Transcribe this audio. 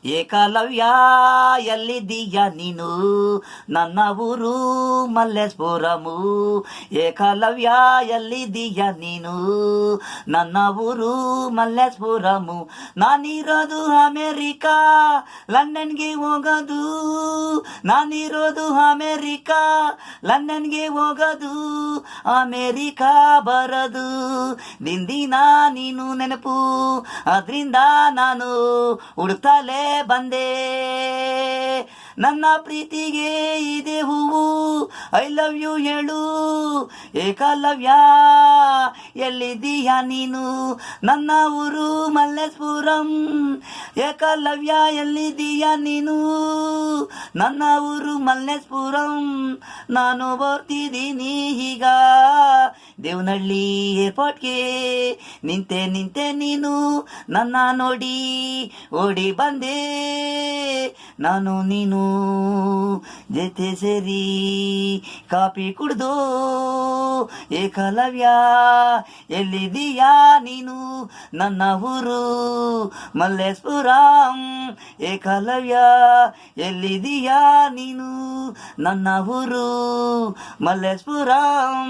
ಏಕಲವ್ಯ ಎಲ್ಲಿದ್ದೀಯ ನೀನು, ನನ್ನ ಊರು ಮಲ್ಲೇಶ್ಪುರಮು. ಏಕಲವ್ಯ ಎಲ್ಲಿದ್ದೀಯ ನೀನು, ನನ್ನ ಊರು ಮಲ್ಲೇಶ್ಪುರಮು. ನಾನಿರೋದು ಅಮೇರಿಕಾ, ಲಂಡನ್ಗೆ ಹೋಗೋದು. ನಾನಿರೋದು ಅಮೇರಿಕಾ, ಲಂಡನ್ಗೆ ಹೋಗೋದು. ಅಮೇರಿಕಾ ಬರೋದು ದಿನ ನೀನು ನೆನಪು, ಅದರಿಂದ ನಾನು ಹುಡುಕ್ತಲೇ ಬಂದೆ. ನನ್ನ ಪ್ರೀತಿಗೆ ಇದೆ ಹೂವು, ಐ ಲವ್ ಯು ಹೇಳು ಏಕಲವ್ಯ. ಎಲ್ಲಿದ್ದೀಯ ನೀನು, ನನ್ನ ಊರು ಮಲ್ಲೇಶ್ಪುರಂ. ಏಕಲವ್ಯ ಎಲ್ಲಿದ್ದೀಯ ನೀನು, ನನ್ನ ಊರು ಮಲ್ಲೇಶ್ಪುರಂ. ನಾನು ಬರ್ತಿದ್ದೀನಿ ಈಗ ದೇವನಹಳ್ಳಿ ಏರ್ಪೋರ್ಟ್ಗೆ. ನಿಂತೆ ನೀನು ನನ್ನ ನೋಡಿ ಓಡಿ ಬಂದೆ. ನಾನು ನೀನು ಜೊತೆ ಸೇರಿ ಕಾಫಿ ಕುಡ್ದು. ಏಕಲವ್ಯ ಎಲ್ಲಿದ್ದೀಯಾ ನೀನು, ನನ್ನ ಊರು ಮಲ್ಲೇಶ್ಪುರಂ. ಏಕಲವ್ಯ ಎಲ್ಲಿದ್ದೀಯಾ ನೀನು, ನನ್ನ ಊರು ಮಲ್ಲೇಶ್ಪುರಂ.